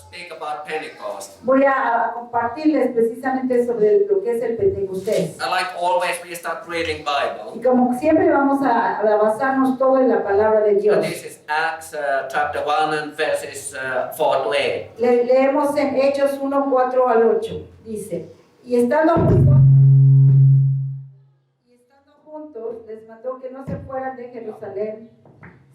speak about Pentecost. Voy a compartirles precisamente sobre lo que es el Pentecostés. And like always, we start reading Y Bible. como siempre vamos a basarnos todo en la palabra de Dios. And this is Acts chapter 1 and verses 4 to 8. Leemos en Hechos 1, 4 al 8. Dice, y estando juntos, les mandó que no se fueran de Jerusalén,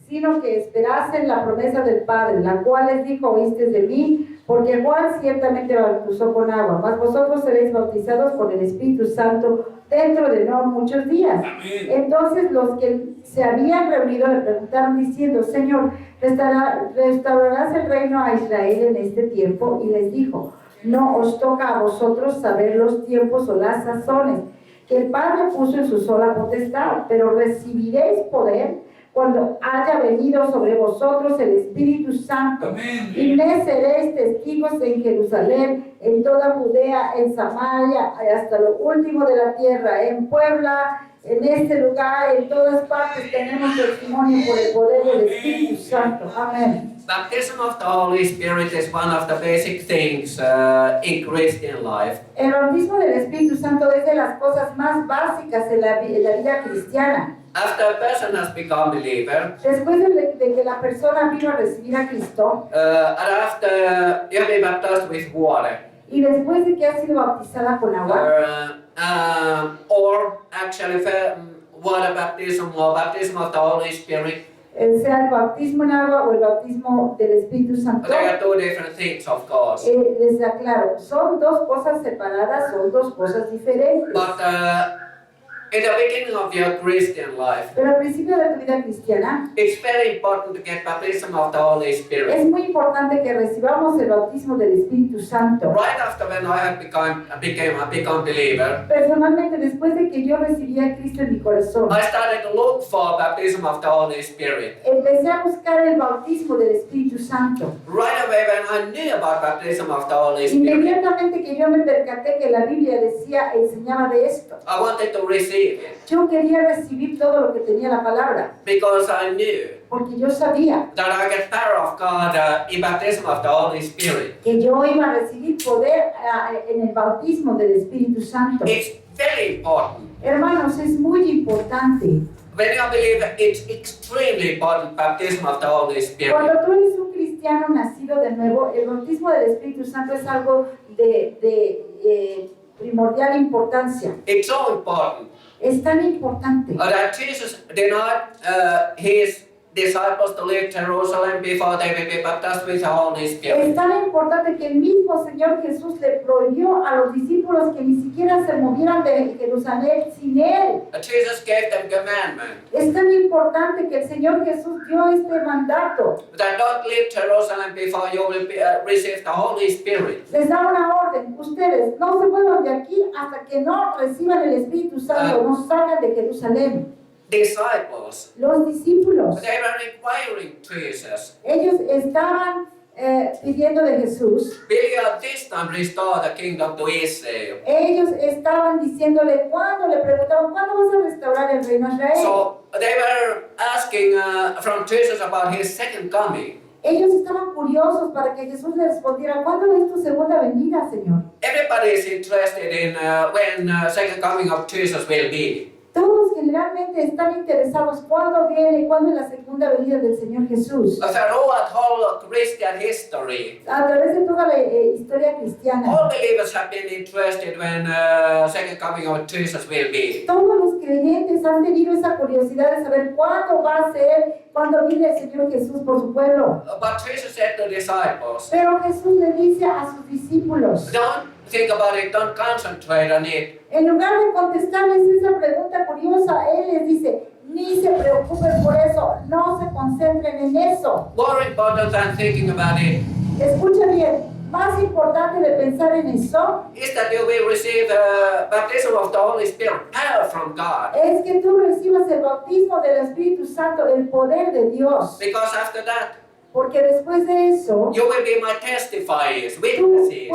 sino que esperasen la promesa del Padre, la cual les dijo, oíste de mí, porque Juan ciertamente bautizó con agua, mas vosotros seréis bautizados con el Espíritu Santo dentro de no muchos días. Amén. Entonces los que se habían reunido le preguntaron diciendo, Señor, ¿restaurarás el reino a Israel en este tiempo? Y les dijo, no os toca a vosotros saber los tiempos o las sazones que el Padre puso en su sola potestad, pero recibiréis poder cuando haya venido sobre vosotros el Espíritu Santo. Amén. Y me seréis testigos en Jerusalén, en toda Judea, en Samaria, hasta lo último de la tierra, en Puebla, en este lugar, en todas partes tenemos testimonio por el poder del Espíritu Santo. Amén. Baptism of the Holy Spirit is one of the basic things in Christian life. El bautismo del Espíritu Santo es de las cosas más básicas en la vida cristiana. After a person has become a believer, Después de que la persona vino a recibir a Cristo, and after you have been baptized with water, y después de que ha sido bautizada con agua, or actually water baptism or baptism of the Holy Spirit, sea el bautismo en agua o el bautismo del Espíritu Santo, they are two different things, of course. les aclaro, son dos cosas separadas, son dos cosas diferentes. But in the beginning of your Christian life, Pero al principio de tu vida cristiana, it's very important to get baptism of the Holy es Spirit. muy importante que recibamos el bautismo del Espíritu Santo. Right after when I had become believer, Personalmente, después de que yo recibí a Cristo en mi corazón, I started to look for baptism of the Holy Spirit. empecé a buscar el bautismo del Espíritu Santo. Right away when I knew about baptism of the Holy Spirit, Inmediatamente que yo me percaté que la Biblia decía, enseñaba de esto, I wanted to receive it yo quería recibir todo lo que tenía la palabra, because I knew porque yo sabía that I get power of God in baptism of the Holy Spirit. que yo iba a recibir poder en el bautismo del Espíritu Santo. It's very important. Hermanos, es muy importante. When you believe, it's extremely important baptism of the Holy Spirit. Cuando tú eres un cristiano nacido de nuevo, el bautismo del Espíritu Santo es algo de primordial importancia. It's so important Es tan importante that Jesus did not his disciples to leave Jerusalem before they will be baptized with the Holy Spirit. Es tan importante que el mismo Señor Jesús le prohibió a los discípulos que ni siquiera se movieran de Jerusalén sin Él. Jesus gave them commandment Es tan importante que el Señor Jesús dio este mandato. that don't leave Jerusalem before you will receive the Holy Spirit. Les da una orden. Ustedes no se muevan de aquí hasta que no reciban el Espíritu Santo, no salgan de Jerusalén. Disciples, Los discípulos, they were inquiring Jesus, ellos estaban pidiendo de Jesús. will you at this time restore the kingdom to Israel? Ellos estaban diciéndole, ¿cuándo? Le preguntaban, ¿cuándo vas a restaurar el reino a Israel? So they were asking from Jesus about his second coming. Ellos estaban curiosos para que Jesús les respondiera, ¿cuándo es tu segunda venida, Señor? Everybody is interested in when second coming of Jesus will be. Todos generalmente están interesados cuándo viene, cuándo es la segunda venida del Señor Jesús. Throughout whole Christian history, A través de toda la historia cristiana, all believers have been interested when second coming of Jesus will be. todos los creyentes han tenido esa curiosidad de saber cuándo va a ser, cuándo viene el Señor Jesús por su pueblo. But Jesus said to disciples, Pero Jesús le dice a sus discípulos, don't think about it, don't concentrate on it. en lugar de contestarles esa pregunta curiosa, Él les dice, ni se preocupen por eso, no se concentren en eso. More important than thinking about it Escucha bien, más importante de pensar en eso is that you will receive baptism of the Holy Spirit, power from God. es que tú recibas el bautismo del Espíritu Santo, el poder de Dios. Because after that, Porque después de eso, you will be my testifiers, witnesses,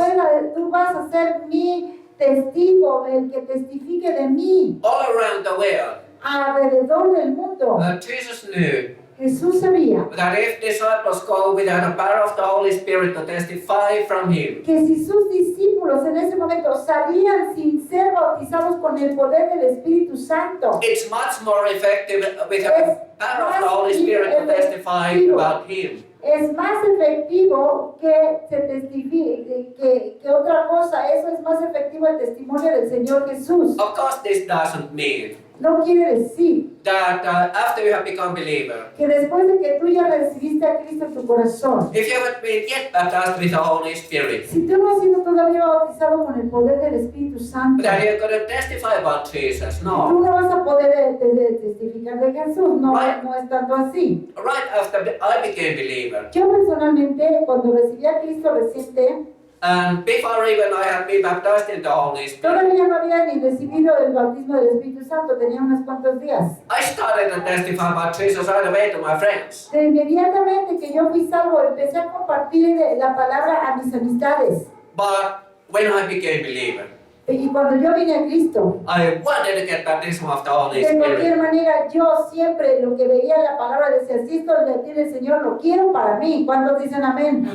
tú vas a ser mi testigo, el que testifique de mí all around the world. alrededor del mundo. Jesus knew Jesús sabía that if disciples go without the power of the Holy Spirit to testify from Him, que si sus discípulos en ese momento salían sin ser bautizados con el poder del Espíritu Santo, it's much more effective with the power of the Holy Spirit to testify about Him. es más efectivo que se testifique, que otra cosa. Eso es más efectivo el testimonio del Señor Jesús. Of course, this doesn't mean No quiere decir that after you have become believer, que después de que tú ya recibiste a Cristo en tu corazón, if you haven't been yet baptized with the Holy Spirit, si tú no has sido todavía bautizado con el poder del Espíritu Santo, that you're going to testify about Jesus. tú No. no vas a poder testificar de Jesús. No, Right. no es tanto así. Right after I became believer, Yo personalmente, cuando recibí a Cristo reciente, and before even I had been baptized in the Holy Spirit, todavía no había ni recibido el bautismo del Espíritu Santo, tenía unos cuantos días. I started to testify about Jesus right away to my friends. De inmediatamente que yo fui salvo, empecé a compartir la palabra a mis amistades. But when I became believer, Y cuando yo vine a Cristo, I wanted to get baptism of the Holy de cualquier Spirit. manera, yo siempre lo que veía en la palabra decía, si esto le tiene el Señor, lo quiero para mí. ¿Cuántos dicen amén?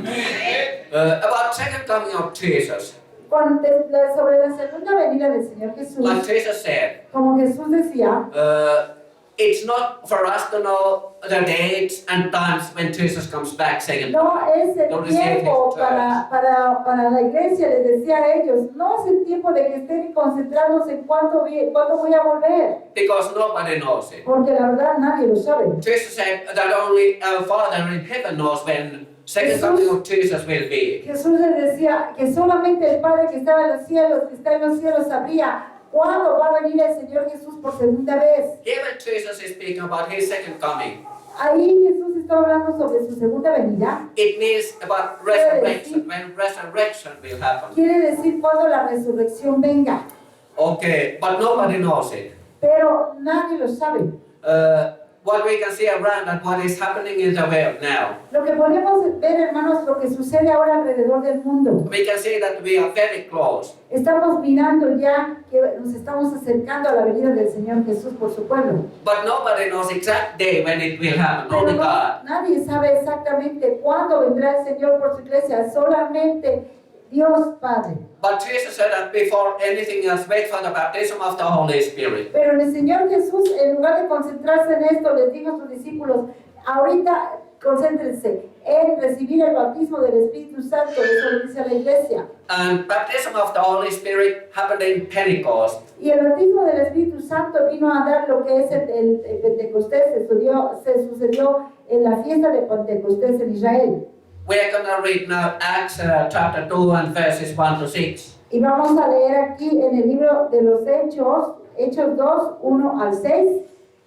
About second coming of Jesus, Sobre la segunda venida del Señor Jesús, like Jesus said, como Jesús decía, it's not for us to know the dates and times when Jesus comes back second no time. es el Don't receive tiempo his para la iglesia, les decía a ellos, no es el tiempo de que estén concentrados en cuándo voy a volver, Because nobody knows it. porque la verdad nadie lo sabe. Jesus said that only our Father in heaven knows when second coming of Jesus will be. Jesús les decía que solamente el Padre que estaba en los cielos, que está en los cielos, sabría cuándo va a venir el Señor Jesús por segunda vez. Here when Jesus is speaking about his second coming, Ahí Jesús está hablando sobre su segunda venida. it means about resurrection, when resurrection will happen. Quiere decir cuando la resurrección venga, Okay, but nobody knows it. pero nadie lo sabe. What we can see around and what is happening in the world now, Lo que podemos ver, hermanos, lo que sucede ahora alrededor del mundo. we can see that we are very close. Estamos mirando ya que nos estamos acercando a la venida del Señor Jesús por su pueblo. But nobody knows exact day when it will happen, Pero only no, God. nadie sabe exactamente cuándo vendrá el Señor por su iglesia, solamente Dios Padre. But Jesus said that before anything else, wait for the baptism of the Holy Spirit. Pero el Señor Jesús, en lugar de concentrarse en esto, les dijo a sus discípulos, ahorita concéntrense en recibir el bautismo del Espíritu Santo, eso lo dice a la iglesia. And baptism of the Holy Spirit happened in Pentecost. Y el bautismo del Espíritu Santo vino a dar lo que es el Pentecostés, se sucedió en la fiesta de Pentecostés en Israel. We are going to read now Acts chapter 2 and verses 1 to 6. Y vamos a leer aquí en el libro de los Hechos, Hechos 2, 1 al 6.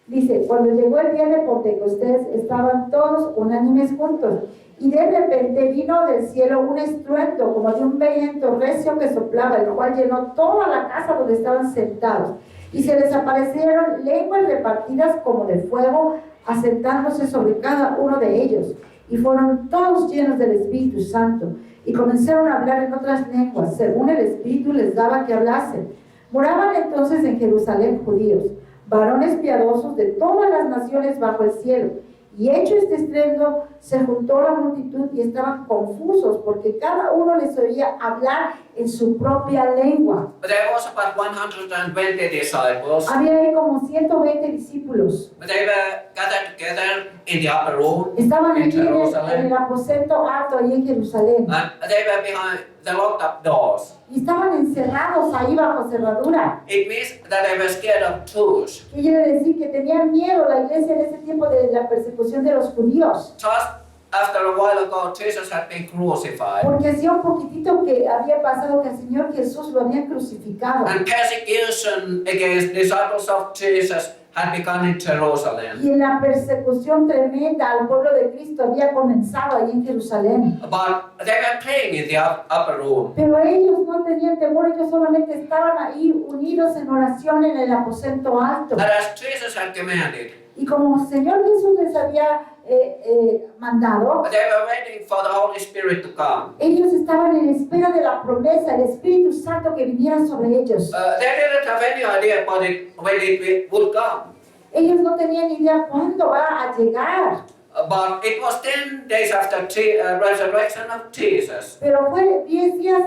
Dice, cuando llegó el día de Pentecostés, estaban todos unánimes juntos. Y de repente vino del cielo un estruendo, como de un viento recio que soplaba, el cual llenó toda la casa donde estaban sentados. Y se les aparecieron lenguas repartidas como de fuego, asentándose sobre cada uno de ellos. Y fueron todos llenos del Espíritu Santo. Y comenzaron a hablar en otras lenguas, según el Espíritu les daba que hablasen. Moraban entonces en Jerusalén judíos, varones piadosos de todas las naciones bajo el cielo. Y hecho este estruendo, se juntó la multitud y estaban confusos, porque cada uno les oía hablar en su propia lengua. There was about 120 disciples. Había ahí como 120 discípulos. They were gathered together in the upper room Estaban in aquí en el Jerusalem. aposento alto, ahí en Jerusalén. And they were behind the locked up doors. Y estaban encerrados ahí bajo cerradura. It means that they were scared of Jews. ¿Qué quiere decir? Que tenían miedo la iglesia en ese tiempo de la persecución de los judíos. Just after a while ago, Jesus had been crucified. Porque hacía un poquitito que había pasado que al Señor Jesús lo habían crucificado. And persecution against disciples of Jesus had begun in Jerusalem. Y la persecución tremenda al pueblo de Cristo había comenzado allí en Jerusalén. But they were praying in the upper room. Pero ellos no tenían temor, ellos solamente estaban ahí unidos en oración en el aposento alto. And as Jesus had commanded, Y como el Señor Jesús les había mandado, they were waiting for the Holy Spirit to come. ellos estaban en espera de la promesa, el Espíritu Santo que viniera sobre ellos. They didn't have any idea when it would come. Ellos no tenían idea cuándo va a llegar. But it was 10 days after resurrection of Jesus Pero fue 10 días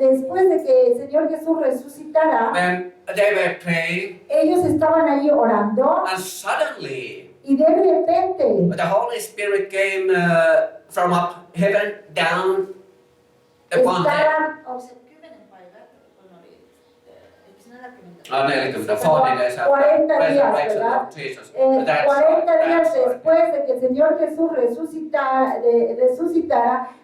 después de que el Señor Jesús resucitara. when they were praying, Ellos estaban ahí orando and suddenly y de repente the Holy Spirit came from up heaven down upon them. estaban 40 days after 40 días, resurrection ¿verdad? of Jesus. 40 días right. después de que el Señor Jesús resucitara,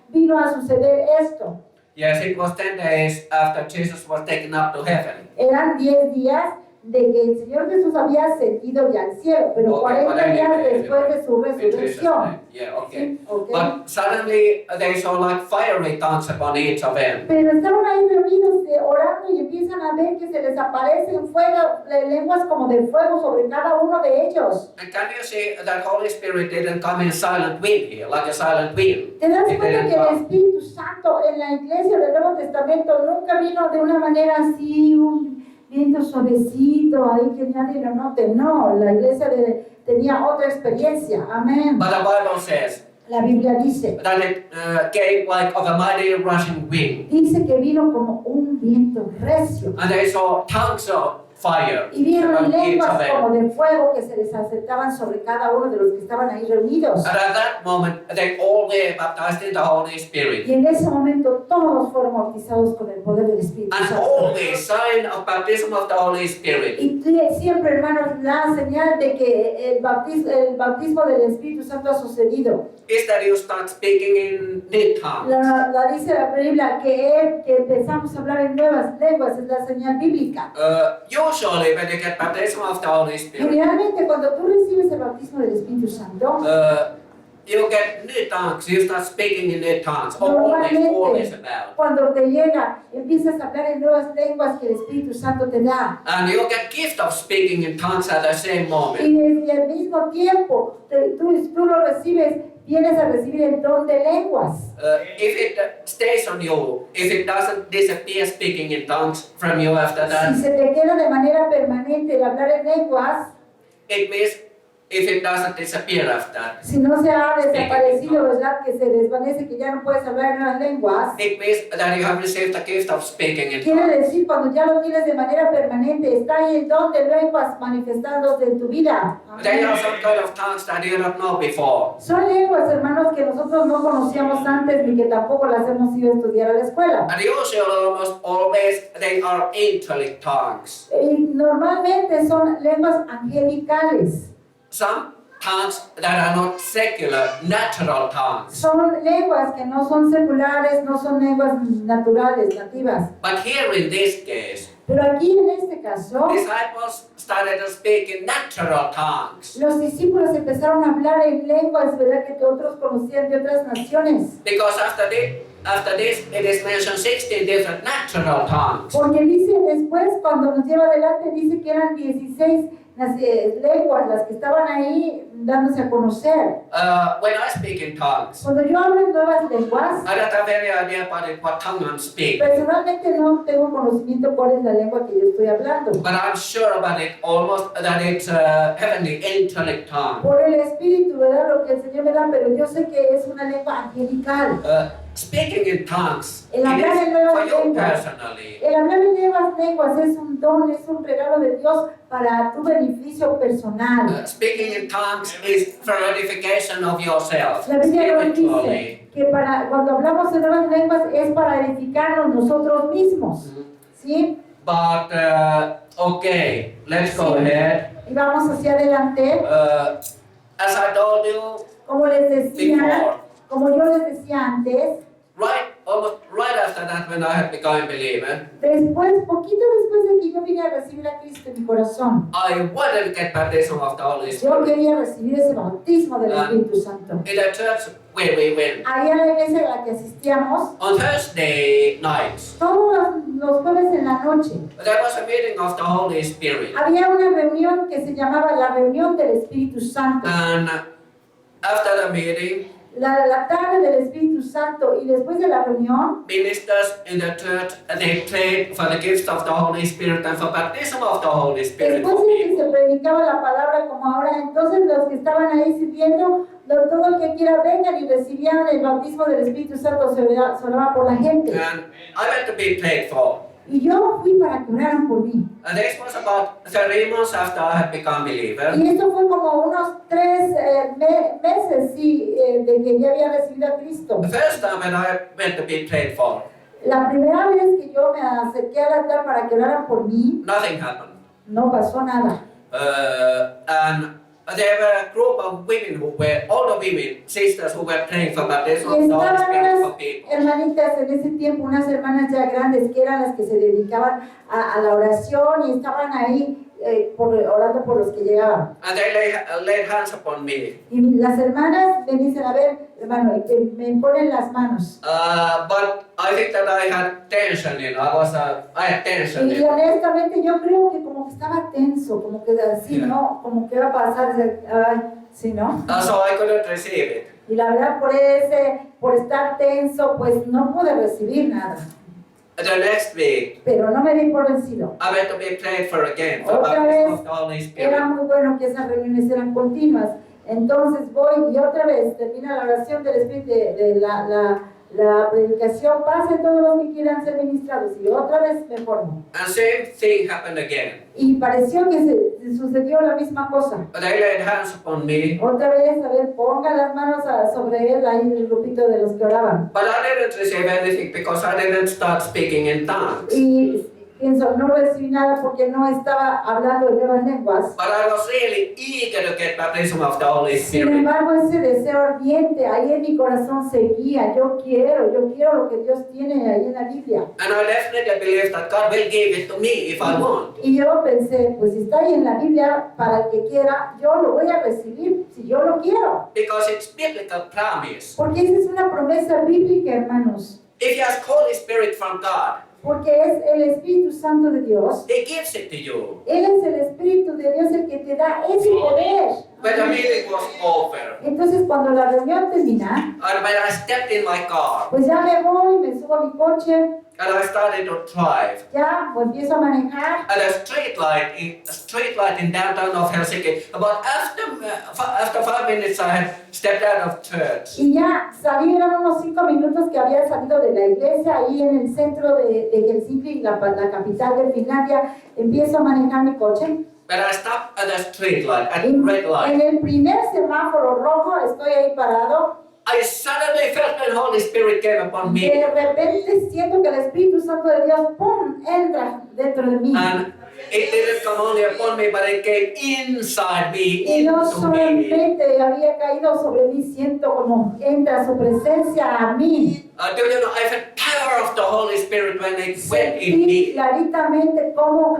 vino a suceder esto. Yes, it was 10 days after Jesus was taken up to heaven. Eran 10 días de que el Señor Jesús había ascendido ya al cielo, pero Okay, 40 but días anyway, después de su In Jesus' resurrección. name. Yeah, okay. ¿Sí? ¿Ok? But suddenly they saw like fiery tongues upon each of them. Pero estaban ahí reunidos orando y empiezan a ver que se les aparecen lenguas como de fuego sobre cada uno de ellos. And can you see that Holy Spirit didn't come in silent wind here, like a silent wind? ¿Te das It cuenta didn't que el come. Espíritu Santo en la iglesia del Nuevo Testamento nunca vino de una manera así, un viento suavecito, ahí que nadie lo note? No, la iglesia tenía otra experiencia. Amén. But the Bible says La Biblia dice that it came like of a mighty rushing wind. que vino como un viento recio. And they saw tongues of fire Y vieron upon each lenguas of them. como de fuego que se les acercaban sobre cada uno de los que estaban ahí reunidos. And at that moment, they all were baptized in the Holy Spirit. Y en ese momento todos fueron bautizados con el poder del Espíritu And Santo. always sign of baptism of the Holy Spirit Y siempre, hermanos, la señal de que el bautismo del Espíritu Santo ha sucedido. is that you start speaking in new tongues. La dice la Biblia que empezamos a hablar en nuevas lenguas, es la señal bíblica. Usually, when you get baptism of the Holy Spirit, Generalmente cuando tú recibes el bautismo del Espíritu Santo, you get new tongues. You start speaking in new tongues. Always about. cuando te llega, empiezas a hablar en nuevas lenguas que el Espíritu Santo te da. And you get gift of speaking in tongues at the same moment. Y desde al mismo tiempo, tú lo recibes, vienes a recibir el don de lenguas. If it stays on you, if it doesn't disappear speaking in tongues from you after Si that, se te queda de manera permanente el hablar en lenguas, it means if it doesn't disappear after, si no se ha desaparecido, ¿verdad? Que se desvanece, que ya no puedes hablar en nuevas lenguas. it means that you have received the gift of speaking in Quiere tongues. decir, cuando ya lo tienes de manera permanente, está ahí el don de lenguas manifestándose en tu vida. There are some kind of tongues that you don't know before. Son lenguas, hermanos, que nosotros no conocíamos antes ni que tampoco las hemos ido a estudiar a la escuela. And usually, almost always, they are angelic tongues. Y normalmente son lenguas angelicales. Some tongues that are not secular, natural tongues. Son lenguas que no son seculares, no son lenguas naturales, nativas. But here in this case, Pero aquí en este caso, disciples started to speak in natural tongues. los discípulos empezaron a hablar en lenguas, ¿verdad? Que otros conocían de otras naciones. Because after this, it is mentioned 16 different natural tongues. Porque dice después, cuando nos lleva adelante, dice que eran 16 lenguas las que estaban ahí dándose a conocer. When I speak in tongues, Cuando yo hablo en nuevas lenguas, I don't have any idea about it, what tongue I'm speaking. personalmente no tengo conocimiento cuál es la lengua que yo estoy hablando. But I'm sure about it almost that it's a heavenly angelic tongue. Por el Espíritu, ¿verdad? Lo que el Señor me da, pero yo sé que es una lengua angelical. Speaking in tongues, it El hablar en is nuevas for you lenguas. personally. El hablar en nuevas lenguas es un don, es un regalo de Dios para tu beneficio personal. Speaking in tongues is for edification of yourself, La Biblia nos spiritually. dice que cuando hablamos en nuevas lenguas es para edificarnos nosotros mismos. ¿Sí? But, okay, let's go ahead. Y vamos hacia adelante. As I told you Como les decía, before, como yo les decía antes, almost right after that when I had become a believer, poquito después de que yo vine a recibir a Cristo en mi corazón, I wanted to get baptism of the Holy yo Spirit. quería recibir ese bautismo del Espíritu Santo. In the church where we went, Ahí a la iglesia a la que asistíamos, on Thursday nights, todos los jueves en la noche, there was a meeting of the Holy Spirit. había una reunión que se llamaba la reunión del Espíritu Santo. And after the meeting, la tarde del Espíritu Santo y después de la reunión, ministers in the church, they prayed for the gifts of the Holy Spirit and for baptism of the Holy Spirit después for de que people. se predicaba la palabra como ahora, entonces los que estaban ahí sirviendo, todo el que quiera vengan y recibían el bautismo del Espíritu Santo, se oraba por la gente. And I went to be prayed for. Y yo fui para que oraran por mí. And this was about 3 months after I had become believer. Y esto fue como unos 3 meses, sí, de que ya había recibido a Cristo. The first time when I went to be prayed for, La primera vez que yo me acerqué al altar para que oraran por mí, nothing happened. no pasó nada. And there were a group of women who were older women, sisters who were praying for baptism Y of the Holy estaban Spirit for unas people. hermanitas en ese tiempo, unas hermanas ya grandes, que eran las que se dedicaban a la oración y estaban ahí orando por los que llegaban. And they laid hands upon me. Y las hermanas me dicen, a ver, hermano, y que me ponen las manos. But I think that I had tension, I had tension. Y honestamente yo creo que como que estaba tenso, como que así, ¿no? Como que iba a pasar, sí, ¿no? So I couldn't receive it. Y la verdad por estar tenso, pues no pude recibir nada. The next week, Pero no me di por vencido. I went to be prayed for again for Otra baptism vez of the Holy era Spirit. muy bueno que esas reuniones eran continuas. Entonces voy y otra vez termina la oración del Espíritu, de la predicación, pasen todos los que quieran ser ministrados. Y otra vez me formo. And same thing happened again. Y pareció que se sucedió la misma cosa. They laid hands upon me, Otra vez, a ver, ponga las manos sobre él, ahí en el grupito de los que oraban. but I didn't receive anything because I didn't start speaking in tongues. Y pienso, no recibí nada porque no estaba hablando en nuevas lenguas. But I was really eager to get baptism of the Holy Sin Spirit. embargo, ese deseo ardiente ahí en mi corazón seguía. Yo quiero lo que Dios tiene ahí en la Biblia. And I definitely believe that God will give it to me if I want. Y yo pensé, pues si está ahí en la Biblia, para el que quiera, yo lo voy a recibir si yo lo quiero. Because it's biblical promise. Porque esa es una promesa bíblica, hermanos. If you ask Holy Spirit from God, Porque es el Espíritu Santo de Dios. He gives it to you. Él es el Espíritu de Dios el que te da ese poder. When the meeting was over, Entonces, cuando la reunión termina, and when I stepped in my car, pues ya me voy, me subo a mi coche, and I started to drive, ya pues empiezo a manejar. and a street light in downtown of Helsinki. About after 5 minutes, I had stepped out of church. Y ya salí, eran unos 5 minutos que había salido de la iglesia ahí en el centro de Helsinki, la capital de Finlandia. Empiezo a manejar mi coche. But I stopped at the street light, at En, red light. en el primer semáforo rojo estoy ahí parado. I suddenly felt the Holy Spirit came upon me, De repente siento que el Espíritu Santo de Dios, ¡pum!, entra dentro de mí. and it didn't come only upon me, but it came inside me, Y no into me. solamente había caído sobre mí, siento como entra su presencia a mí. Do you know, I felt power of the Holy Spirit when it went in Sentí me. claramente cómo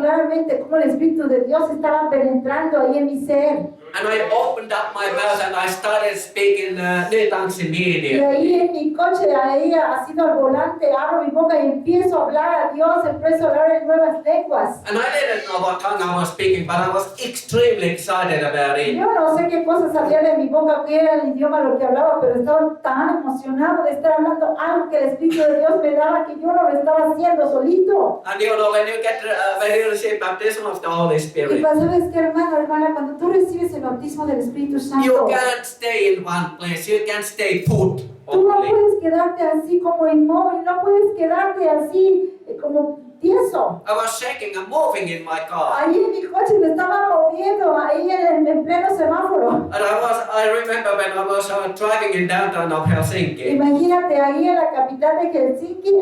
el Espíritu de Dios estaba penetrando ahí en mi ser. And I opened up my mouth and I started speaking new tongues Y immediately. ahí en mi coche, ahí así al volante, abro mi boca y empiezo a hablar a Dios, empiezo a hablar en nuevas lenguas. And I didn't know what tongue I was speaking, but I was extremely excited about it. Yo no sé qué cosa salía de mi boca, qué era el idioma lo que hablaba, pero estaba tan emocionado de estar hablando algo que el Espíritu de Dios me daba, que yo no lo estaba haciendo solito. And you know, when you receive baptism of the Holy Y Spirit, pues, ¿sabes qué, hermana? Cuando tú recibes el bautismo del Espíritu you Santo, can't stay in one place. You can't stay put tú no only. puedes quedarte así como inmóvil, no puedes quedarte así como tieso. I was shaking and moving in my car. Ahí en mi coche me estaba moviendo, ahí en pleno semáforo. And I remember when I was driving in downtown of Helsinki. Imagínate ahí en la capital de Helsinki,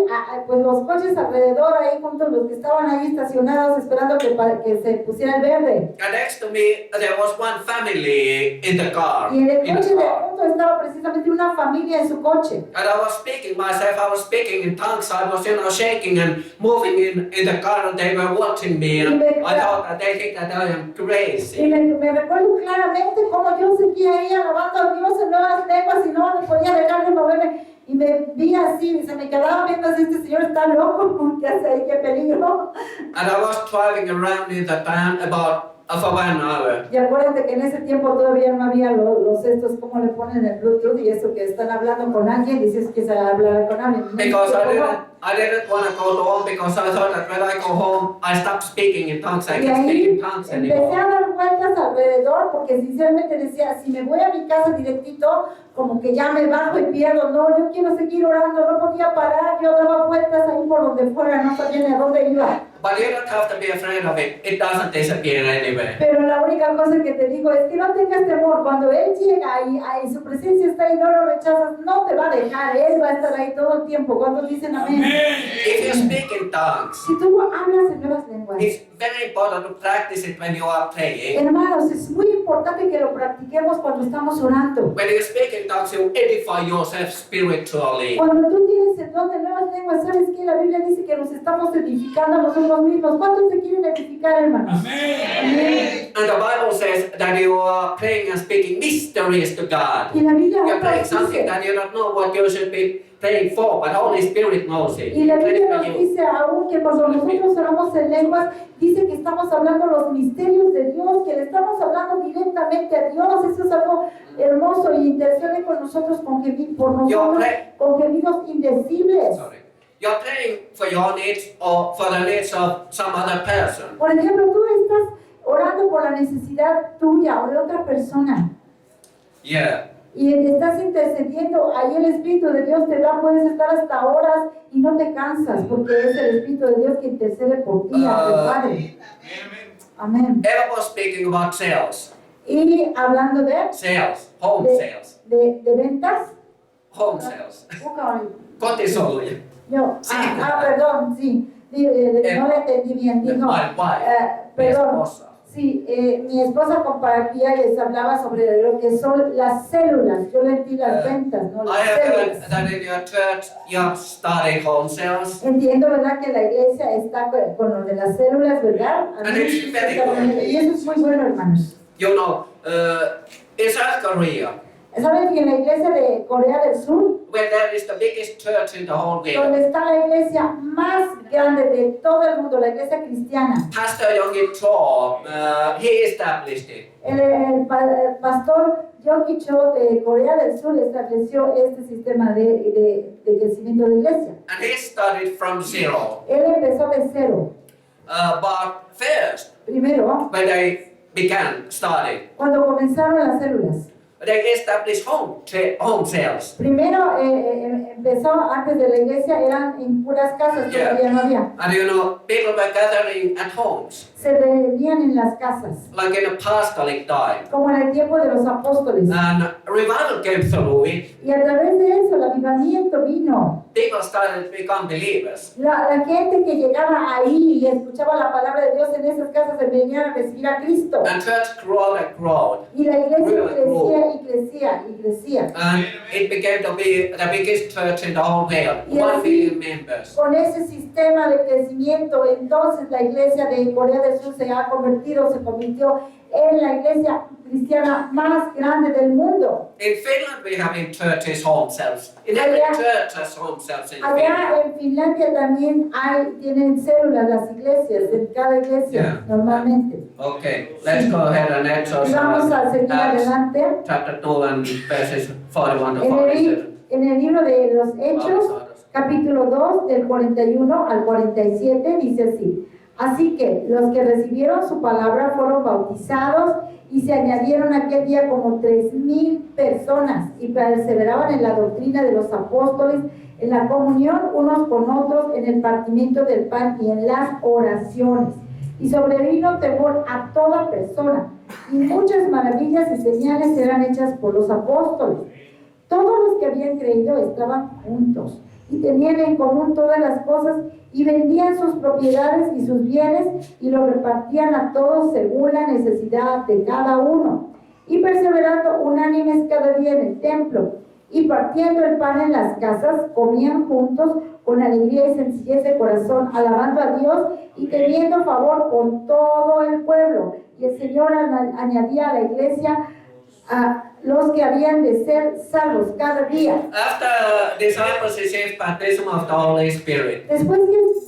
pues los coches alrededor ahí juntos, los que estaban ahí estacionados esperando que se pusiera el verde. And next to me, there was one family in the car. Y en el in the coche de car. junto estaba precisamente una familia en su coche. And I was speaking myself, I was speaking in tongues, I was, shaking and moving in the car, and they were watching me, and I thought that they think that I am Y crazy. me recuerdo claramente cómo yo seguía ahí alabando a Dios en nuevas lenguas y no me podía dejar de moverme. Y me vi así, y se me quedaba viendo así, este señor está loco, ¿qué hace ahí? ¡Qué peligro! And I was driving around in the town about for 1 hour. Y acuérdate que en ese tiempo todavía no había los estos, ¿cómo le ponen el Bluetooth? Y eso que están hablando con alguien, dices que se hablará con alguien. Because I didn't want to go to home because I thought that when I go home, I stop speaking in tongues. I Y can't speak ahí in tongues empecé anymore. a dar vueltas alrededor porque sinceramente decía, si me voy a mi casa directito, como que ya me bajo y pierdo. No, yo quiero seguir orando, no podía parar, yo daba vueltas ahí por donde fuera, no sabía ni a dónde iba. But you don't have to be afraid of it. It doesn't disappear anyway. Pero la única cosa que te digo es que no tengas temor. Cuando Él llega y su presencia está ahí, no lo rechazas, no te va a dejar. Él va a estar ahí todo el tiempo. ¿Cuántos dicen amén? If you speak in tongues, Si tú hablas en nuevas lenguas, it's very important to practice it when you are praying. hermanos, es muy importante que lo practiquemos cuando estamos orando. When you speak in tongues, you edify yourself spiritually. Cuando tú tienes el don de nuevas lenguas, ¿sabes qué? La Biblia dice que nos estamos edificando a nosotros mismos. ¿Cuántos se quieren edificar, hermanos? Amén. And the Bible says that you are praying and speaking mysteries to God. Y la Biblia You're nos praying something dice, that you don't know what you should be praying for, but Holy Spirit knows it. y la Pray Biblia for nos you. dice aún que cuando nosotros oramos en lenguas, dice que estamos hablando los misterios de Dios, que le estamos hablando directamente a Dios. Eso es algo hermoso y intercede con nosotros por nosotros con gemidos indecibles. Sorry. You're praying for your needs or for the needs of some other person. Por ejemplo, tú estás orando por la necesidad tuya o de otra persona. Yeah. Y estás intercediendo, ahí el Espíritu de Dios te da, puedes estar hasta horas y no te cansas, porque es el Espíritu de Dios que intercede por ti, ante el Padre. Amén. Eva was speaking about sales. Y hablando Sales. Home de, sales. de ventas, Home sales. busca Kotisoluja. yo, Sí. perdón, sí, no le entendí bien, dijo, My wife. Mi perdón. esposa. Sí, mi esposa compartía y les hablaba sobre lo que son las células. Yo le di las ventas, no I las have heard células. that in your church you're starting home sales. Entiendo, ¿verdad? Que la iglesia está con lo de las células, ¿verdad? And it's very good. Y eso es muy bueno, hermanos. You know, in South Korea, ¿Saben que en la iglesia de Corea del Sur, where there is the biggest church in the whole world, donde está la iglesia más grande de todo el mundo, la iglesia cristiana, Pastor Yonggi Cho, he established it. el pastor Yogi Cho de Corea del Sur estableció este sistema de crecimiento de iglesia. And he started from zero. Él empezó de cero. But first, Primero, when they began starting, cuando comenzaron las células. they established home sales. Primero empezó, antes de la iglesia, eran en puras casas, Yeah. todavía no había. And you know, people were gathering at homes, Se reunían en las casas, like in apostolic time. como en el tiempo de los apóstoles. And revival came through it. Y a través de eso el avivamiento vino. People started to become believers. La gente que llegaba ahí y escuchaba la palabra de Dios en esas casas se venían a recibir a Cristo. And church grew and grew. Y la iglesia Really crecía y crecía y crecía. And it began to be the biggest church in the whole world. Y 1 así, million members. con ese sistema de crecimiento, entonces la iglesia de Corea del Sur se convirtió en la iglesia cristiana más grande del mundo. In Finland, we have in churches home cells. In every Allá- church has home cells in Finland. Allá en Finlandia también tienen células las iglesias, en cada iglesia, Yeah. normalmente. Okay, let's go ahead and Y vamos a seguir Acts adelante. chapter 2 and verses 41 to En 47. el libro de los Hechos, capítulo 2, del 41 al 47, dice así: así que los que recibieron su palabra fueron bautizados y se añadieron aquel día como 3,000 personas y perseveraban en la doctrina de los apóstoles, en la comunión unos con otros, en el partimiento del pan y en las oraciones. Y sobrevino temor a toda persona, y muchas maravillas y señales eran hechas por los apóstoles. Todos los que habían creído estaban juntos y tenían en común todas las cosas y vendían sus propiedades y sus bienes y lo repartían a todos según la necesidad de cada uno. Y perseverando unánimes cada día en el templo y partiendo el pan en las casas, comían juntos con alegría y sencillez de corazón, alabando a Dios y teniendo favor con todo el pueblo. Y el Señor añadía a la iglesia a los que habían de ser salvos cada día. After disciples received baptism of the Holy Spirit, Después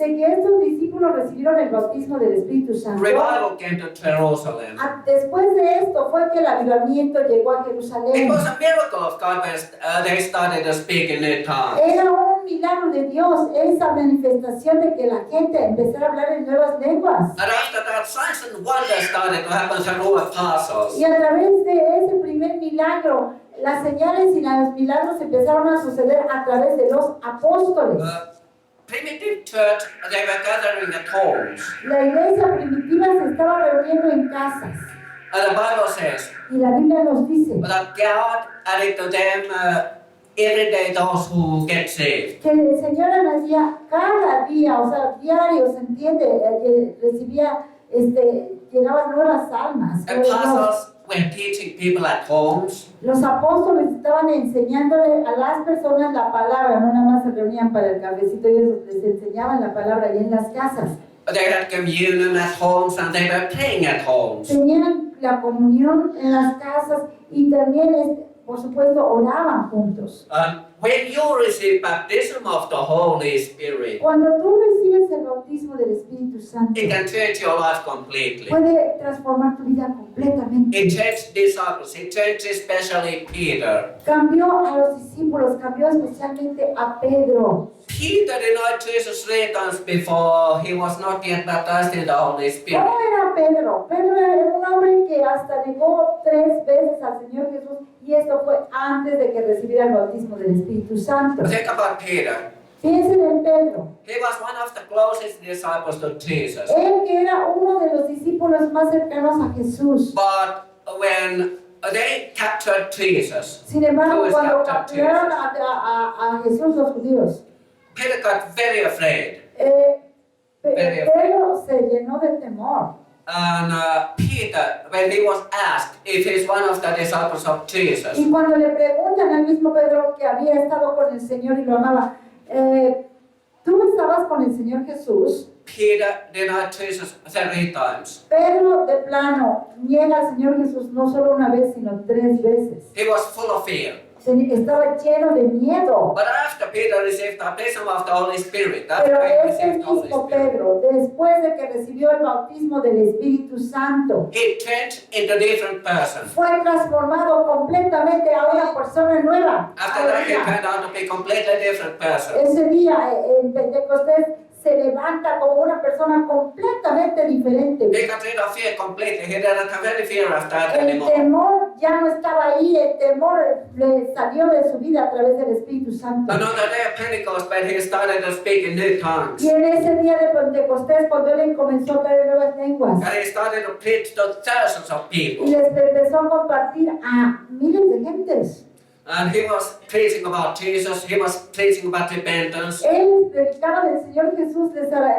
de que estos discípulos recibieron el bautismo del Espíritu Santo, revival came to Jerusalem. después de esto fue que el avivamiento llegó a It Jerusalén. was a miracle of God when they started to speak in their tongues. Era un milagro de Dios, esa manifestación de que la gente empezara a hablar en nuevas lenguas. And after that, signs and wonders started to happen through apostles. Y a través de ese primer milagro, las señales y los milagros empezaron a suceder a través de los apóstoles. Primitive church, they were gathering at homes. La iglesia primitiva se estaba reuniendo en casas. And the Bible says Y la Biblia nos dice that God added to them every day those who get saved. que el Señor añadía cada día, o sea, diario, ¿se entiende? Recibía, llegaban nuevas almas. Apostles were teaching people at homes. Los apóstoles estaban enseñándole a las personas la palabra, no nada más se reunían para el cafecito, ellos les enseñaban la palabra ahí en las casas. They had communion at homes and they were praying at homes. Tenían la comunión en las casas y también, por supuesto, oraban juntos. When you receive baptism of the Holy Spirit, Cuando tú recibes el bautismo del Espíritu Santo, it can change your life completely. puede transformar tu vida completamente. It changed disciples. It changed especially Peter. Cambió a los discípulos, cambió especialmente a Pedro. Peter denied Jesus 3 times before he was not yet baptized in the Holy Spirit. ¿Cómo era Pedro? Pedro era un hombre que hasta negó 3 veces al Señor Jesús y esto fue antes de que recibiera el bautismo del Espíritu Santo. Think about Peter. Piensen en Pedro. He was one of the closest disciples to Jesus. Él que era uno de los discípulos más cercanos a Jesús. But when they captured Jesus, Sin embargo, Who is cuando captured capturaron a Jesús los judíos, Peter got very afraid. Pedro se llenó de temor. And Peter, when he was asked if he's one of the disciples of Jesus, Y cuando le preguntan al mismo Pedro que había estado con el Señor y lo amaba, ¿tú estabas con el Señor Jesús? Peter denied Jesus 3 times. Pedro de plano niega al Señor Jesús no solo una vez, sino 3 veces. He was full of fear. Estaba lleno de miedo. But after Peter received the baptism of the Holy Spirit, after Pero he ese received the Holy mismo Spirit, Pedro, después de que recibió el bautismo del Espíritu Santo, he changed into a different person. fue transformado completamente a una persona nueva. After that, he turned out to be a completely different person. Ese día en Pentecostés se levanta como una persona completamente diferente. He got rid of fear completely. He didn't have any fear of that El anymore. temor ya no estaba ahí, el temor le salió de su vida a través del Espíritu Santo. Another day of Pentecost, when he started to speak in new tongues, Y en ese día de Pentecostés, cuando él comenzó a hablar en nuevas lenguas, and he started to preach to thousands of y people. les empezó a compartir a miles de gentes. And he was preaching about Jesus, he was preaching about repentance. Él predicaba del Señor Jesús,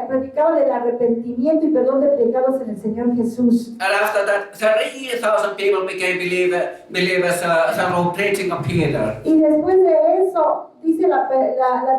predicaba del arrepentimiento y perdón de pecados en el Señor Jesús. And after that, 3,000 people became believers through preaching of Peter. Y después de eso, dice la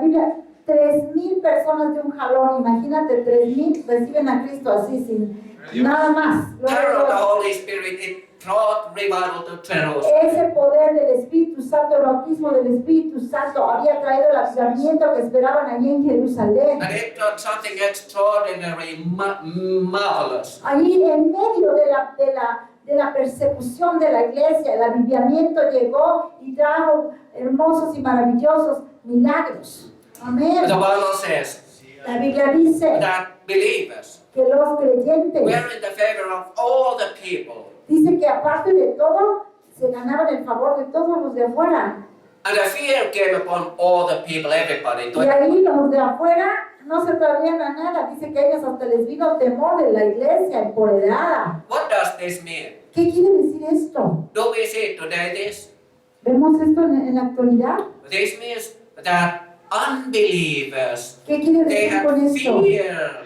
Biblia, 3,000 personas de un jalón, imagínate, 3,000 reciben a Cristo así, sin nada más. Power of the Holy Spirit, it brought revival to Jerusalem. Ese poder del Espíritu Santo, el bautismo del Espíritu Santo, había traído el avivamiento que esperaban allí en Jerusalén. And it brought something extraordinary, marvelous. Allí en medio de la persecución de la iglesia, el avivamiento llegó y trajo hermosos y maravillosos milagros. Amén. The Bible says La Biblia dice that believers que los creyentes, were in the favor of all the people. dice que aparte de todo, se ganaban el favor de todos los de afuera. And the fear came upon all the people, everybody. Y ahí los de afuera no se atrevían a nada. Dice que a ellos hasta les vino temor de la iglesia empoderada. What does this mean? ¿Qué quiere decir esto? Do we see today this? ¿Vemos esto en la actualidad? This means that unbelievers, ¿Qué quiere they decir con had esto? fear.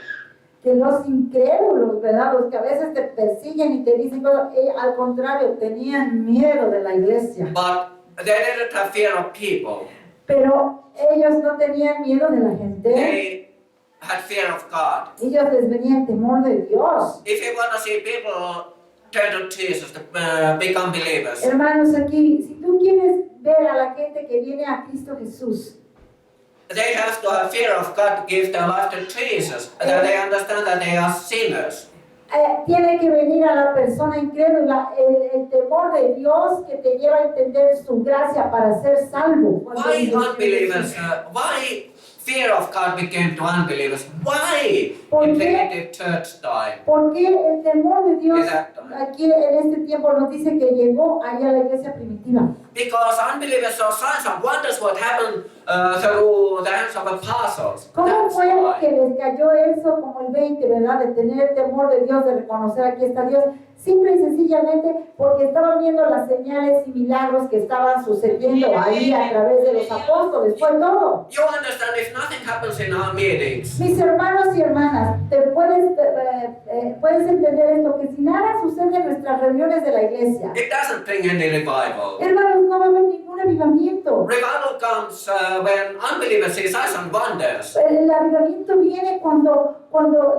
Que los incrédulos, ¿verdad? Los que a veces te persiguen y te dicen cosas, al contrario, tenían miedo de la iglesia. But they didn't have fear of people. Pero ellos no tenían miedo de la gente. They had fear of God. Ellos les venía el temor de Dios. If you want to see people turn to Jesus, to become believers, Hermanos, aquí, si tú quieres ver a la gente que viene a Cristo Jesús, they have to have fear of God to give their life to Jesus, that they understand that they are sinners. Tiene que venir a la persona incrédula el temor de Dios que te lleva a entender su gracia para ser salvo. Why unbelievers, why fear of God became to unbelievers? Why in primitive church time? Porque el temor de Dios Exacto. aquí en este tiempo nos dice que llegó allá a la iglesia primitiva. Because unbelievers saw signs and wonders what happened through the hands of apostles. ¿Cómo That's fue why. que les cayó eso como el 20, verdad? De tener el temor de Dios, de reconocer aquí está Dios. Simple y sencillamente porque estaban viendo las señales y milagros que estaban sucediendo ahí a través de los apóstoles. Fue todo. You understand, if nothing happens in our meetings, Mis hermanos y hermanas, puedes entender esto, que si nada sucede en nuestras reuniones de la iglesia, it doesn't bring any revival. hermanos, no va a haber ningún avivamiento. Revival comes when unbelievers see signs and wonders. El avivamiento viene cuando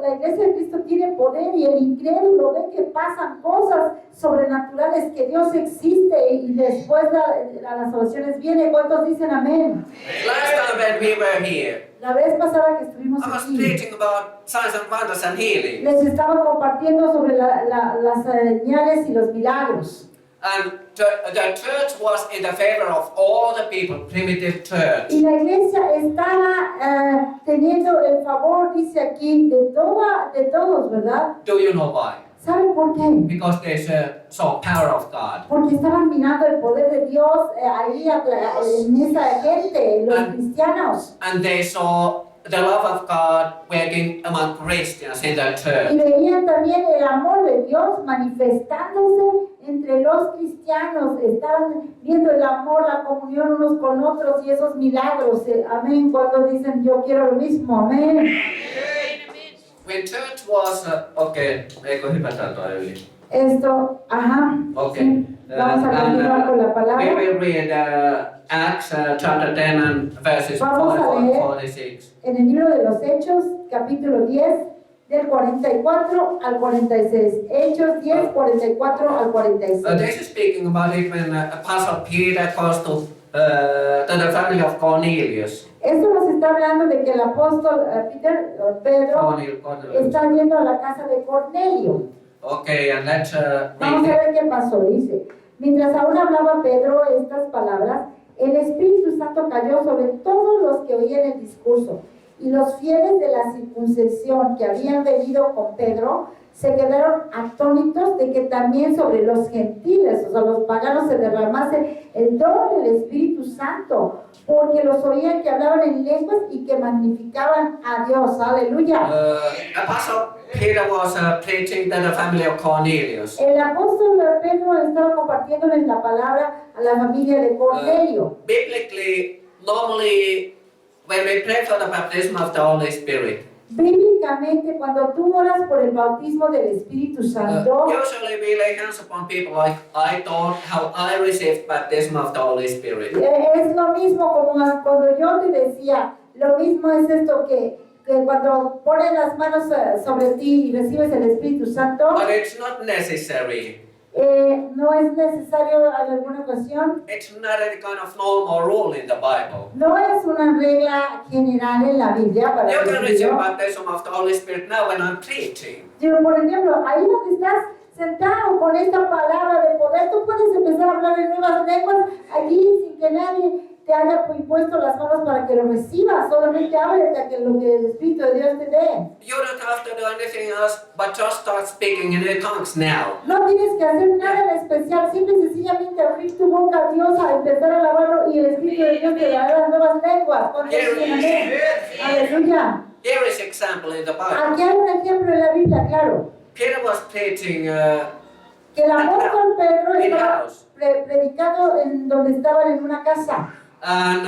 la iglesia de Cristo tiene poder y el incrédulo ve que pasan cosas sobrenaturales, que Dios existe y después las oraciones vienen. ¿Cuántos dicen amén? Last time when we were here, La vez pasada que estuvimos I was aquí, preaching about signs and wonders and healing. les estaba compartiendo sobre las señales y los milagros. And the church was in the favor of all the people, primitive church. Y la iglesia estaba teniendo el favor, dice aquí, de todos, ¿verdad? Do you know why? ¿Saben por qué? Because they saw power of God. Porque estaban mirando el poder de Dios ahí en esa gente, los cristianos. And they saw the love of God working among Christians in the Y church. veían también el amor de Dios manifestándose entre los cristianos. Estaban viendo el amor, la comunión unos con otros y esos milagros. Amén. Cuando dicen yo quiero lo mismo. Amén. When church was, okay, eikö hypätään toi yli? Esto, ajá. Okay. Sí. Vamos a continuar con la We palabra. will read Acts chapter 10 and verses Vamos a 44 and leer. 46. En el libro de los Hechos, capítulo 10, del 44 al 46. Hechos 10, 44 al 46. This is speaking about it when Apostle Peter goes to the family of Cornelius. Esto nos está hablando de que el apóstol Pedro Cornelius. está yendo a la casa de Cornelio. Okay, and let's Vamos a read it. ver qué pasó. Dice, mientras aún hablaba Pedro estas palabras, el Espíritu Santo cayó sobre todos los que oían el discurso. Y los fieles de la circuncisión que habían venido con Pedro se quedaron atónitos de que también sobre los gentiles, o sea, los paganos, se derramase el don del Espíritu Santo, porque los oían que hablaban en lenguas y que magnificaban a Dios. Aleluya. Apostle Peter was preaching to the family of Cornelius. El apóstol Pedro estaba compartiéndoles la palabra a la familia de Cornelio. Biblically, normally, when we pray for the baptism of the Holy Spirit, Bíblicamente, cuando tú oras por el bautismo del Espíritu Santo, usually we lay hands upon people like I thought how I received baptism of the Holy Spirit. es lo mismo como cuando yo te decía, lo mismo es esto que cuando pones las manos sobre ti y recibes el Espíritu Santo, But it's not necessary. no es necesario en alguna ocasión, It's not any kind of norm or rule in the Bible. no es una regla general en la Biblia para You can receive recibirlo. baptism of the Holy Spirit now when I'm preaching. Por ejemplo, ahí donde estás sentado con esta palabra de poder, tú puedes empezar a hablar en nuevas lenguas allí sin que nadie te haya impuesto las manos para que lo recibas. Solamente ábrete a que lo que el Espíritu de Dios te dé. You don't have to do anything else but just start speaking in the tongues now. No tienes que hacer nada en especial, simple y sencillamente abrir tu boca a Dios, a empezar a alabarlo y el Espíritu de Dios te dará las nuevas lenguas. ¿Cuántos dicen amén? Aleluya. Here is example in the Bible. Aquí hay un ejemplo en la Biblia, claro. Peter was preaching Que el apóstol Pedro in estaba house. predicando en donde estaban en una casa. And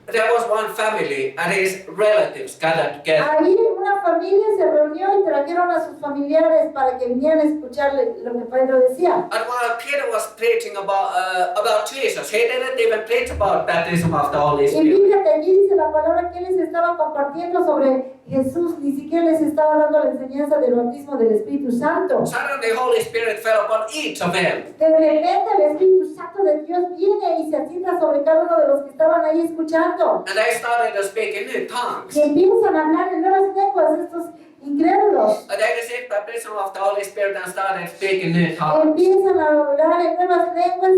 there was one family and his relatives gathered together. Ahí una familia se reunió y trajeron a sus familiares para que vinieran a escucharle lo que Pedro decía. And while Peter was preaching about Jesus, he didn't even preach about baptism of the Holy Y Spirit. fíjate, allí dice la palabra que él les estaba compartiendo sobre Jesús, ni siquiera les estaba dando la enseñanza del bautismo del Espíritu Santo. Suddenly the Holy Spirit fell upon each of them. De repente el Espíritu Santo de Dios viene y se asienta sobre cada uno de los que estaban ahí escuchando. hablando. And they started to speak in new tongues. Y empiezan a hablar en nuevas lenguas estos incrédulos. And they received baptism of the Holy Spirit and started speaking new tongues. Empiezan a hablar en nuevas lenguas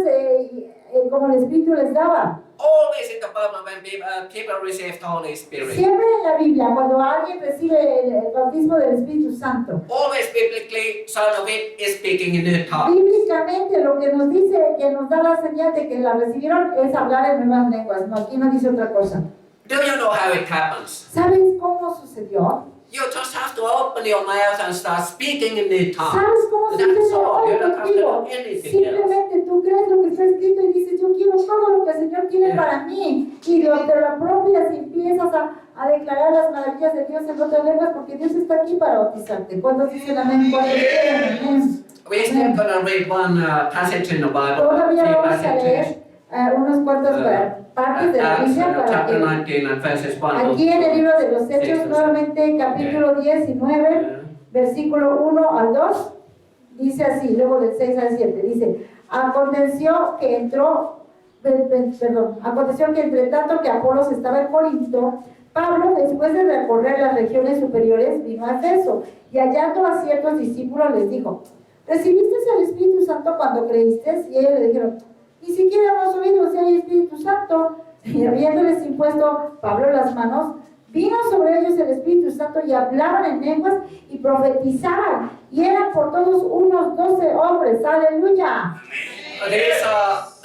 como el Espíritu les daba. Always in the Bible when people receive the Holy Spirit. Siempre en la Biblia, cuando alguien recibe el bautismo del Espíritu Santo, Always biblically, son of it is speaking in new tongues. bíblicamente lo que nos dice, que nos da la señal de que la recibieron es hablar en nuevas lenguas. No, aquí no dice otra cosa. Do you know how it happens? ¿Sabes cómo sucedió? You just have to open your mouth and start speaking in new tongues. ¿Sabes cómo That's sucede all. hoy You don't have to contigo? do anything else. Simplemente tú crees lo que está escrito y dices, yo quiero todo lo que el Señor tiene para mí. Y te lo apropias y empiezas a declarar las maravillas de Dios en otras lenguas porque Dios está aquí para bautizarte. ¿Cuántos dicen amén? ¿Cuántos dicen amén? We're still going to read one passage in the Bible. Todavía Three vamos a passages. leer unas cuantas partes de la Acts Biblia para chapter que 19 and verses 1 to aquí en el libro de los Hechos, 6. nuevamente capítulo 19, versículo 1 al 2, dice así, luego del 6 al 7, dice, aconteció que entre tanto que Apolos estaba en Corinto, Pablo, después de recorrer las regiones superiores, vino a Efeso, y hallando a ciertos discípulos les dijo, ¿recibiste el Espíritu Santo cuando creíste? Y ellos le dijeron, ni siquiera hemos oído si hay Espíritu Santo. Y habiéndoles impuesto Pablo las manos, vino sobre ellos el Espíritu Santo y hablaban en lenguas y profetizaban. Y eran por todos unos 12 hombres. ¡Aleluya!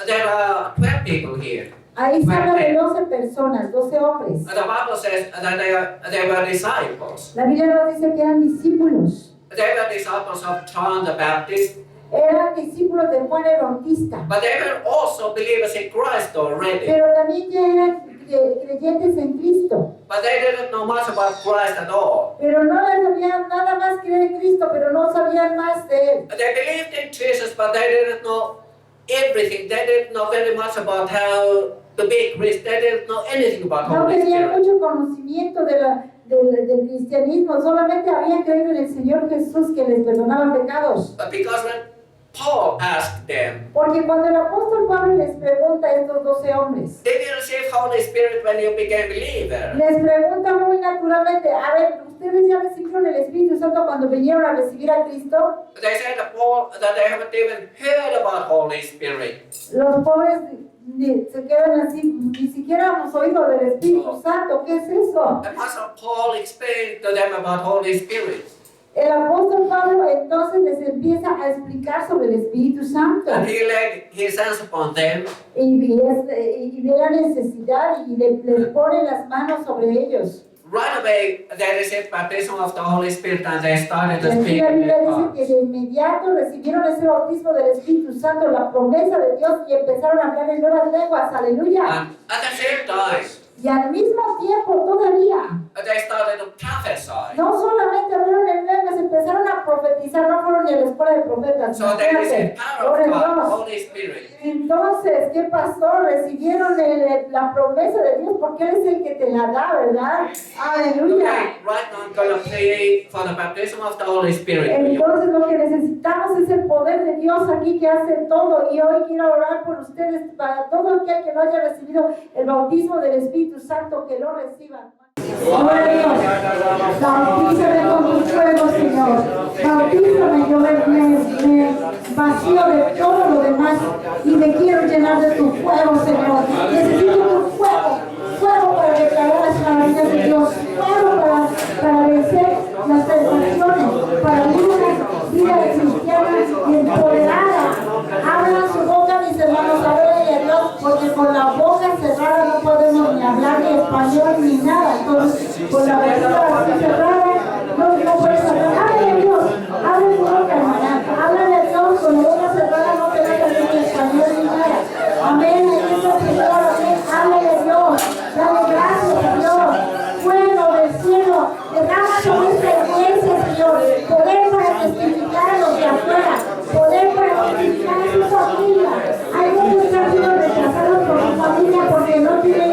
There are 12 people here. Ahí se habla de 12 personas, 12 hombres. And the Bible says that they were disciples. La Biblia nos dice que eran discípulos. They were disciples of John the Baptist, Eran discípulos de Juan el Bautista. but they were also believers in Christ already. Pero también ya eran creyentes en Cristo. But they didn't know much about Christ at all. Pero no les sabían nada más creer en Cristo, pero no sabían más de Él. They believed in Jesus, but they didn't know everything. They didn't know very much about how to be Christian. They didn't know anything about No Holy tenían Spirit. mucho conocimiento del cristianismo, solamente habían creído en el Señor Jesús que les perdonaba pecados. But because when Paul asked them, Porque cuando el apóstol Pablo les pregunta a estos 12 hombres, did you receive Holy Spirit when you became a believer? les pregunta muy naturalmente, a ver, ¿ustedes ya recibieron el Espíritu Santo cuando vinieron a recibir a Cristo? They said to Paul that they haven't even heard about Holy Spirit. Los pobres se quedan así, ni siquiera hemos oído del Espíritu Santo, ¿qué es eso? And Apostle Paul explained to them about Holy Spirit. El apóstol Pablo entonces les empieza a explicar sobre el Espíritu Santo. And he laid his hands upon them. Y ve la necesidad y les pone las manos sobre ellos. Right away, they received baptism of the Holy Spirit and they started Y to aquí speak la in Biblia their dice que tongues. de inmediato recibieron ese bautismo del Espíritu Santo, la promesa de Dios, y empezaron a hablar en nuevas lenguas. Aleluya. And at the same time, Y al mismo tiempo todavía, they started to prophesy. no solamente hablaron en lenguas, empezaron a profetizar, no fueron ni a la escuela de profetas. So they received Imagínate, power of gloria a God, Dios. Holy Spirit. Entonces, ¿qué pasó? Recibieron la promesa de Dios porque Él es el que te la da, ¿verdad? Aleluya. Okay, right now I'm going to pray for the baptism of the Holy Spirit. Entonces lo que necesitamos es el poder de Dios aquí que hace todo, y hoy quiero orar por ustedes para todo aquel que no haya recibido el bautismo del Espíritu Santo, que lo reciban. Gloria a Dios. Bautízame con tu fuego, Señor. Bautízame, yo me vacío de todo lo demás y me quiero llenar de tu fuego, Señor. Necesito tu fuego, fuego para declarar las maravillas de Dios, fuego para vencer las tentaciones, para vivir una vida cristiana y empoderada. Abran su boca, mis hermanos, adórenle a Dios, porque con la boca cerrada no podemos ni hablar ni español ni nada. Entonces, con la boca así cerrada, no puedes hablar. Háblale a Dios, abre tu boca, hermana. Háblale a Dios, con la boca cerrada no te vas a hablar ni español ni nada. Amén, en esta Señor, amén. Háblale a Dios, dale gracias a Dios. Fuego del cielo, derrama sobre esta iglesia, Señor. Poder para testificar a los de afuera, poder para testificar a su familia. Hay muchos que han sido rechazados por su familia porque no tienen